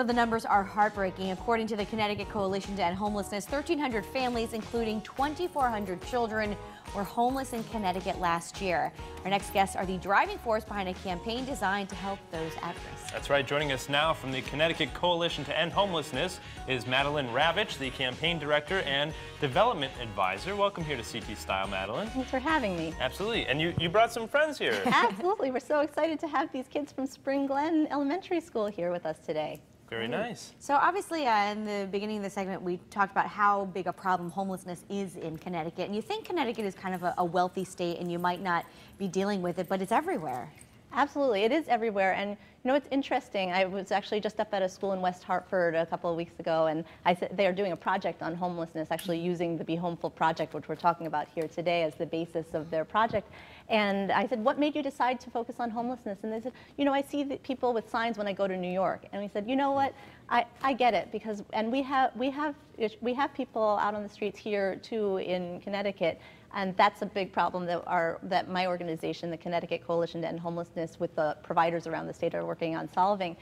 of the numbers are heartbreaking. According to the Connecticut Coalition to End Homelessness, 1,300 families, including 2,400 children, were homeless in Connecticut last year. Our next guests are the driving force behind a campaign designed to help those at risk. That's right. Joining us now from the Connecticut Coalition to End Homelessness is Madeline Ravitch, the campaign director and development advisor. Welcome here to CT Style, Madeline. Thanks for having me. Absolutely. And you brought some friends here. Absolutely. We're so excited to have these kids from Spring Glen Elementary School here with us today. Very nice. So obviously in the beginning of the segment we talked about how big a problem homelessness is in Connecticut, and you think Connecticut is kind of a wealthy state and you might not be dealing with it, but it's everywhere. Absolutely, it is everywhere. And you know, it's interesting. I was actually just up at a school in West Hartford a couple of weeks ago, and I said they are doing a project on homelessness, actually using the Be Homeful project, which we're talking about here today, as the basis of their project. And I said, what made you decide to focus on homelessness? And they said, you know, I see the people with signs when I go to New York. And we said, you know what? I get it, because we have people out on the streets here too in Connecticut. And that's a big problem that my organization, the Connecticut Coalition to End Homelessness, with the providers around the state are working on solving.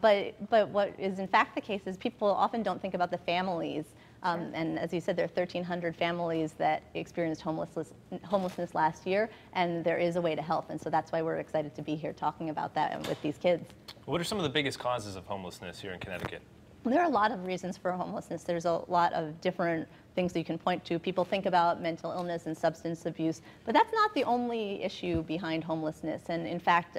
But what is in fact the case is people often don't think about the families. And as you said, there are 1,300 families that experienced homelessness last year, and there is a way to help. And so that's why we're excited to be here talking about that with these kids. What are some of the biggest causes of homelessness here in Connecticut? There are a lot of reasons for homelessness. There's a lot of different things that you can point to. People think about mental illness and substance abuse, but that's not the only issue behind homelessness. And in fact,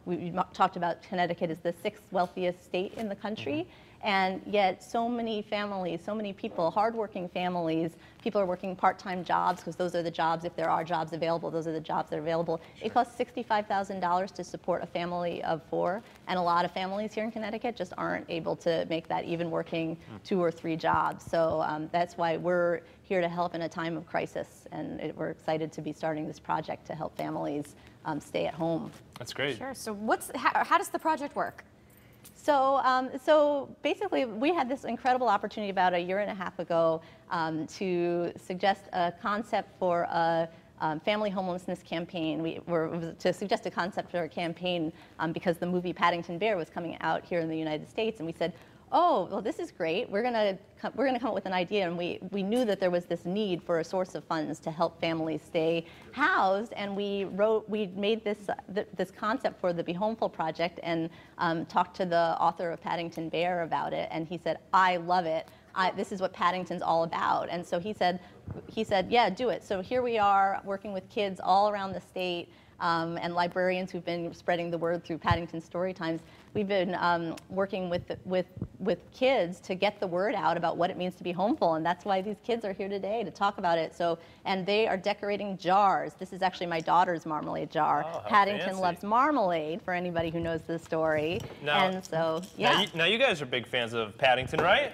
we talked about Connecticut is the 6th wealthiest state in the country. And yet so many families, so many people, hardworking families, people are working part-time jobs because those are the jobs, if there are jobs available, those are the jobs that are available. It costs $65,000 to support a family of 4, and a lot of families here in Connecticut just aren't able to make that even working 2 or 3 jobs. So that's why we're here to help in a time of crisis, and we're excited to be starting this project to help families stay at home. That's great. Sure. So how does the project work? So basically, we had this incredible opportunity about 1.5 years ago to suggest a concept for a family homelessness campaign. To suggest a concept for a campaign because the movie Paddington Bear was coming out here in the United States, and we said, oh, well, this is great. We're gonna come up with an idea, and we knew that there was this need for a source of funds to help families stay housed, and we made this concept for the Be Homeful project, and talked to the author of Paddington Bear about it, and he said, I love it. This is what Paddington's all about. And so he said, yeah, do it. So here we are working with kids all around the state, and librarians who've been spreading the word through Paddington Storytimes. We've been working with kids to get the word out about what it means to be homeful, and that's why these kids are here today to talk about it. So, and they are decorating jars. This is actually my daughter's marmalade jar. Oh, Paddington fancy. loves marmalade, for anybody who knows the story. And so, yeah. Now you guys are big fans of Paddington, right?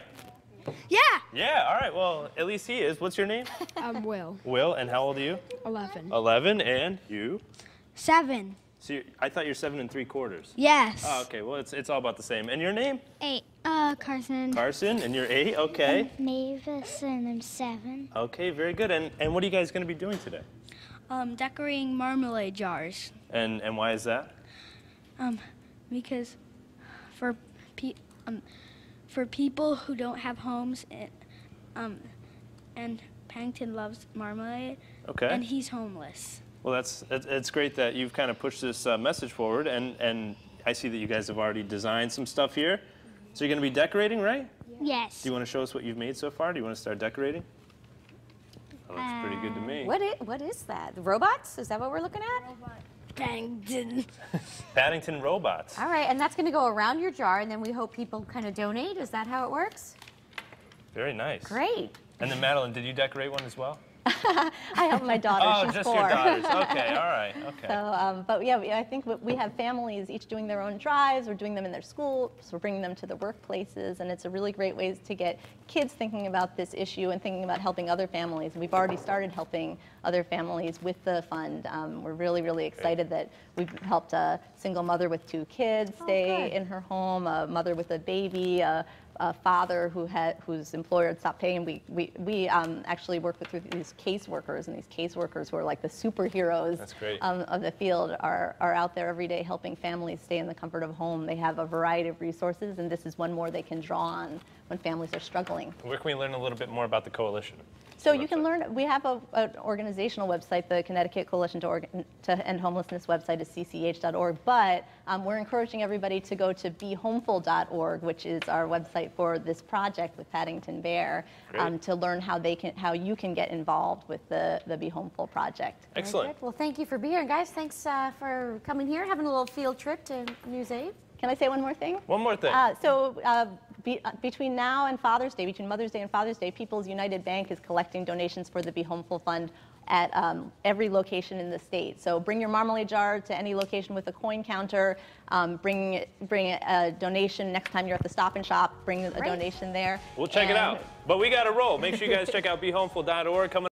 Yeah. Yeah, all right. Well, at least he is. What's your name? I'm Will. Will, and how old are you? 11. 11, and you? 7. So I thought you're 7 3/4. Yes. Oh, okay. Well, it's all about the same. And your name? 8. Carson. Carson, and you're 8. Okay. Mavis, and I'm 7. Okay, very good. And what are you guys going to be doing today? Decorating marmalade jars. And why is that? Because for people who don't have homes, and Paddington loves marmalade. Okay. And he's homeless. Well, it's great that you've kind of pushed this message forward, and I see that you guys have already designed some stuff here. So you're going to be decorating, right? Yes. Do you want to show us what you've made so far? Do you want to start decorating? Oh, looks pretty good to me. What is that? The robots? Is that what we're looking at? Paddington. Paddington Robots. All right, and that's going to go around your jar, and then we hope people kind of donate. Is that how it works? Very nice. Great. And then Madeline, did you decorate one as well? I help my daughter. Oh, She's just 4. your daughters. Okay, all right, okay. So, but yeah, I think we have families each doing their own drives. We're doing them in their schools. We're bringing them to the workplaces, and it's a really great way to get kids thinking about this issue and thinking about helping other families. We've already started helping other families with the fund. We're really, really excited that we've helped a single mother with 2 kids stay in her home, a mother with a baby, a a father whose employer had stopped paying. We actually work with these caseworkers, and these caseworkers who are like the superheroes of the field are out there every day helping families stay in the comfort of home. They have a variety of resources, and this is one more they can draw on when families are struggling. Where can we learn a little bit more about the coalition? So you can learn, we have an organizational website, the Connecticut Coalition to End Homelessness website is cch.org, but we're encouraging everybody to go to behomeful.org, which is our website for this project with Paddington Bear, to learn how you can get involved with the Be Homeful project. Excellent. Well, thank you for being here. And guys, thanks for coming here, having a little field trip to News 8. Can I say one more thing? One more thing. Between now and Father's Day, between Mother's Day and Father's Day, People's United Bank is collecting donations for the Be Homeful Fund at every location in the state. So bring your marmalade jar to any location with a coin counter. Bring a donation next time you're at the Stop and Shop. Bring a donation there. We'll check it out. But we got to roll. Make sure you guys check out behomeful.org. Coming